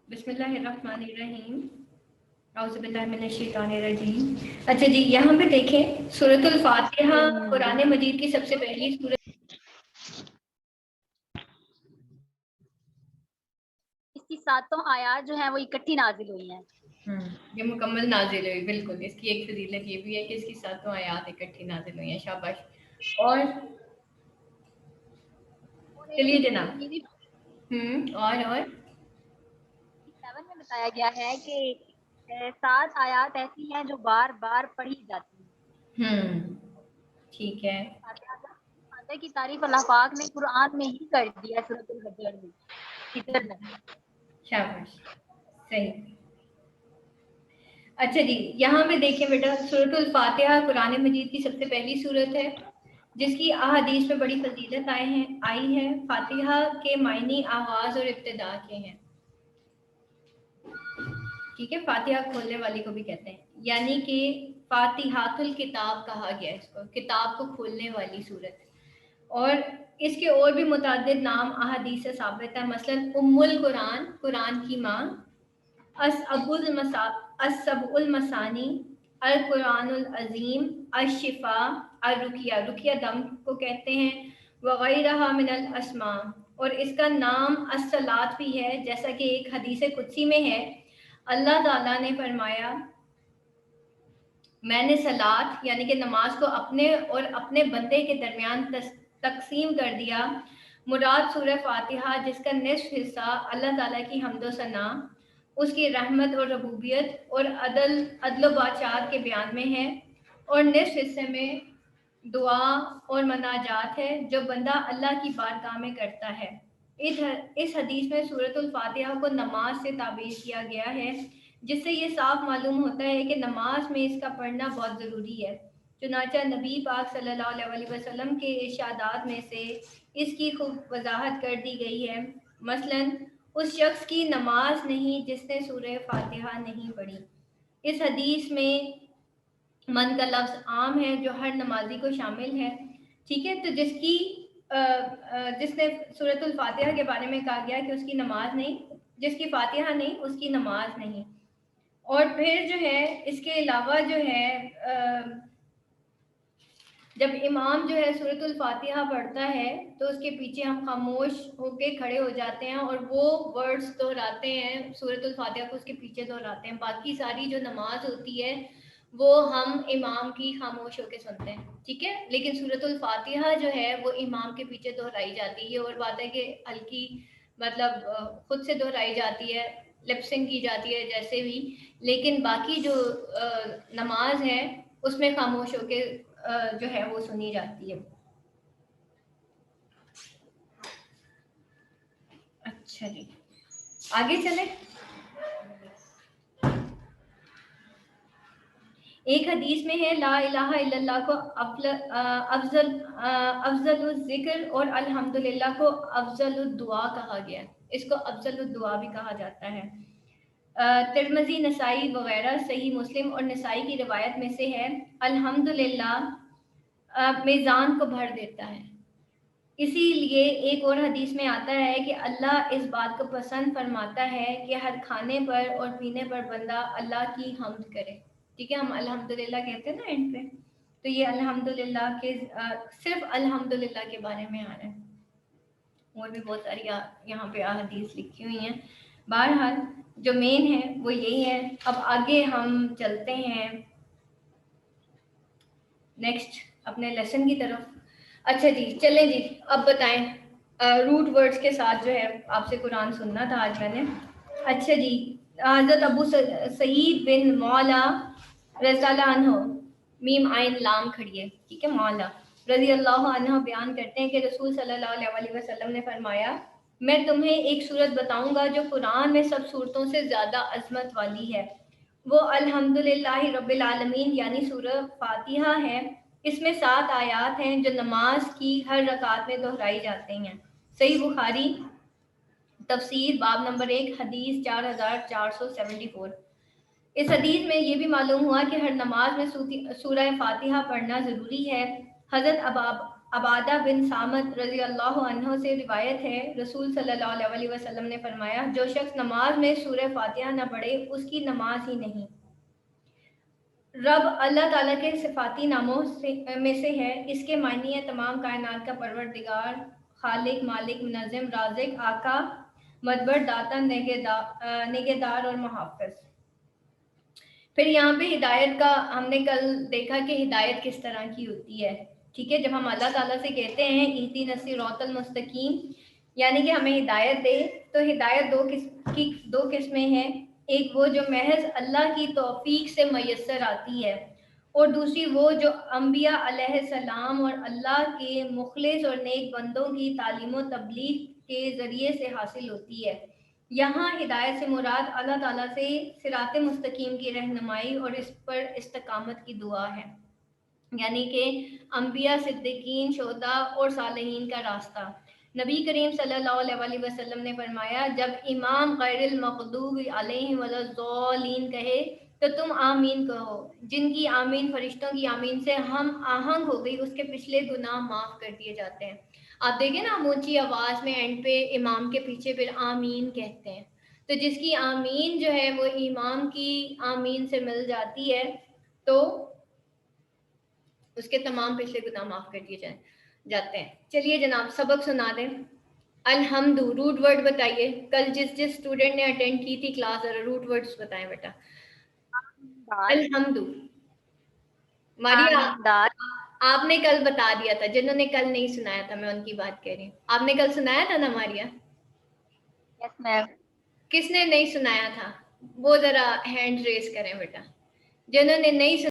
بسم اللہ الرحمن الرحیم اعوذ باللہ من الشیطان الرجیم. اچھا جی, یہاں پہ دیکھیں سورۃ الفاتحہ قرآن مجید کی سب سے پہلی سورت. اس کی 7 آیات جو ہیں وہ اکٹھی نازل ہوئی ہیں. یہ مکمل نازل ہوئی. بالکل, اس کی ایک فضیلت یہ بھی ہے کہ اس کی 7 آیات اکٹھی نازل ہوئی ہیں. شاباش. اور چلیے جناب. اور 7 میں بتایا گیا ہے کہ 7 آیات ایسی ہیں جو بار بار پڑھی جاتی ہیں. ٹھیک ہے. فاتحہ کی تعریف اللہ پاک نے قرآن میں ہی کر دی ہے سورۃ الفجر میں. شاباش, صحیح. اچھا جی, یہاں پہ دیکھیں بیٹا, سورۃ الفاتحہ قرآن مجید کی سب سے پہلی سورت ہے جس کی احادیث میں بڑی فضیلت آئی ہے. فاتحہ کے معنی آغاز اور ابتدا کے ہیں. ٹھیک ہے, فاتحہ کھولنے والی کو بھی کہتے ہیں, یعنی کہ فاتحۃ الکتاب کہا گیا ہے اس کو, کتاب کو کھولنے والی سورت. اور اس کے اور بھی متعدد نام احادیث سے ثابت ہے. مثلا ام القرآن, قرآن کی ماں. السبع المثانی, القرآن العظیم, الشفاء, الرقیہ, رقیہ دم کو کہتے ہیں, وغیرہ من الاسماء. اور اس کا نام الصلاۃ بھی ہے, جیسا کہ ایک حدیث قدسی میں ہے, اللہ تعالیٰ نے فرمایا میں نے صلاۃ یعنی کہ نماز کو اپنے اور اپنے بندے کے درمیان تقسیم کر دیا. مراد سورہ فاتحہ جس کا نصف حصہ اللہ تعالیٰ کی حمد و ثنا, اس کی رحمت اور ربوبیت اور عدل و بادشاہت کے بیان میں ہے, اور نصف حصے میں دعا اور مناجات ہے جو بندہ اللہ کی بارگاہ میں کرتا ہے. اس حدیث میں سورۃ الفاتحہ کو نماز سے تعبیر کیا گیا ہے, جس سے یہ صاف معلوم ہوتا ہے کہ نماز میں اس کا پڑھنا بہت ضروری ہے. چنانچہ نبی پاک صلی اللہ علیہ وسلم کے ارشادات میں سے اس کی خوب وضاحت کر دی گئی ہے. مثلاً اس شخص کی نماز نہیں جس نے سورہ فاتحہ نہیں پڑھی. اس حدیث میں من کا لفظ عام ہے جو ہر نمازی کو شامل ہے. ٹھیک ہے, تو جس نے سورۃ الفاتحہ کے بارے میں کہا گیا کہ اس کی نماز نہیں, جس کی فاتحہ نہیں اس کی نماز نہیں. اور پھر جو ہے اس کے علاوہ جو ہے جب امام جو ہے سورۃ الفاتحہ پڑھتا ہے تو اس کے پیچھے ہم خاموش ہو کے کھڑے ہو جاتے ہیں اور وہ ورڈز دہراتے ہیں, سورۃ الفاتحہ کو اس کے پیچھے دہراتے ہیں. باقی ساری جو نماز ہوتی ہے وہ ہم امام کی خاموش ہو کے سنتے ہیں. ٹھیک ہے, لیکن سورۃ الفاتحہ جو ہے وہ امام کے پیچھے دہرائی جاتی ہے. یہ اور بات ہے کہ ہلکی مطلب خود سے دہرائی جاتی ہے, لپسنگ کی جاتی ہے جیسے بھی, لیکن باقی جو نماز ہے اس میں خاموش ہو کے جو ہے وہ سنی جاتی ہے. اچھا جی, آگے چلیں. ایک حدیث میں ہے لا الہ الا اللہ کو افضل الذکر اور الحمدللہ کو افضل الدعا کہا گیا. اس کو افضل الدعا بھی کہا جاتا ہے. ترمذی, نسائی وغیرہ, صحیح مسلم اور نسائی کی روایت میں سے ہے الحمدللہ میزان کو بھر دیتا ہے. اسی لیے ایک اور حدیث میں آتا ہے کہ اللہ اس بات کو پسند فرماتا ہے کہ ہر کھانے پر اور پینے پر بندہ اللہ کی حمد کرے. ٹھیک ہے, ہم الحمدللہ کہتے ہیں نا اینڈ پہ, تو یہ الحمدللہ کے صرف الحمدللہ کے بارے میں آ رہا ہے. اور بھی بہت ساری یہاں پہ احادیث لکھی ہوئی ہیں. بہرحال جو مین ہے وہ یہی ہے. اب آگے ہم چلتے ہیں نیکسٹ اپنے لیسن کی طرف. اچھا جی, چلیں جی, اب بتائیں روٹ ورڈز کے ساتھ جو ہے آپ سے قرآن سننا تھا آج میں نے. اچھا جی, حضرت ابو سعید بن مولا رضی اللہ عنہ, میم عین لام کھڑی ہے, ٹھیک ہے, مولا رضی اللہ عنہ بیان کرتے ہیں کہ رسول صلی اللہ علیہ وسلم نے فرمایا میں تمہیں ایک سورت بتاؤں گا جو قرآن میں سب سورتوں سے زیادہ عظمت والی ہے. وہ الحمدللہ رب العالمین یعنی سورہ فاتحہ ہے. اس میں 7 آیات ہیں جو نماز کی ہر رکعت میں دہرائی جاتے ہیں. صحیح بخاری تفسیر باب نمبر 1 حدیث 4474. اس حدیث میں یہ بھی معلوم ہوا کہ ہر نماز میں سورہ فاتحہ پڑھنا ضروری ہے. حضرت عبادہ بن سامت رضی اللہ عنہ سے روایت ہے، رسول صلی اللہ علیہ وسلم نے فرمایا، جو شخص نماز میں سورہ فاتحہ نہ پڑھے اس کی نماز ہی نہیں۔ رب اللہ تعالیٰ کے صفاتی ناموں میں سے ہے، اس کے معنی ہے تمام کائنات کا پروردگار، خالق، مالک، منظم، رازق، آقا، مدبر، داتا، نگہدار اور محافظ۔ پھر یہاں پہ ہدایت کا ہم نے کل دیکھا کہ ہدایت کس طرح کی ہوتی ہے، ٹھیک ہے۔ جب ہم اللہ تعالیٰ سے کہتے ہیں اہدنا الصراط المستقیم، یعنی کہ ہمیں ہدایت دے، تو ہدایت دو قسمیں ہیں، ایک وہ جو محض اللہ کی توفیق سے میسر آتی ہے، اور دوسری وہ جو انبیاء علیہ السلام اور اللہ کے مخلص اور نیک بندوں کی تعلیم و تبلیغ کے ذریعے سے حاصل ہوتی ہے۔ یہاں ہدایت سے مراد اللہ تعالیٰ سے صراط مستقیم کی رہنمائی اور اس پر استقامت کی دعا ہے، یعنی کہ انبیاء، صدیقین، شہداء اور صالحین کا راستہ۔ نبی کریم صلی اللہ علیہ وسلم نے فرمایا، جب امام غیر المغضوب علیہم ولا الضالین کہے تو تم آمین کہو، جن کی آمین فرشتوں کی آمین سے ہم آہنگ ہو گئی، اس کے پچھلے گناہ معاف کر دیے جاتے ہیں۔ آپ دیکھیں نا، ہم اونچی آواز میں اینڈ پہ امام کے پیچھے پھر آمین کہتے ہیں، تو جس کی آمین جو ہے وہ امام کی آمین سے مل جاتی ہے تو اس کے تمام پچھلے گناہ معاف کر دیے جاتے ہیں۔ چلیے جناب سبق سنا دیں۔ الحمد، روٹ ورڈ بتائیے، کل جس اسٹوڈنٹ نے اٹینڈ کی تھی کلاس، ذرا روٹ ورڈز بتائیں بیٹا۔ الحمد، ماریا آمین، آپ نے کل بتا دیا تھا، جنہوں نے کل نہیں سنایا تھا میں ان کی بات کہہ رہی ہوں۔ آپ نے کل سنایا تھا نا ماریا؟ یس میم۔ کس نے نہیں سنایا تھا وہ ذرا ہینڈ ریز کریں بیٹا، جنہوں نے نہیں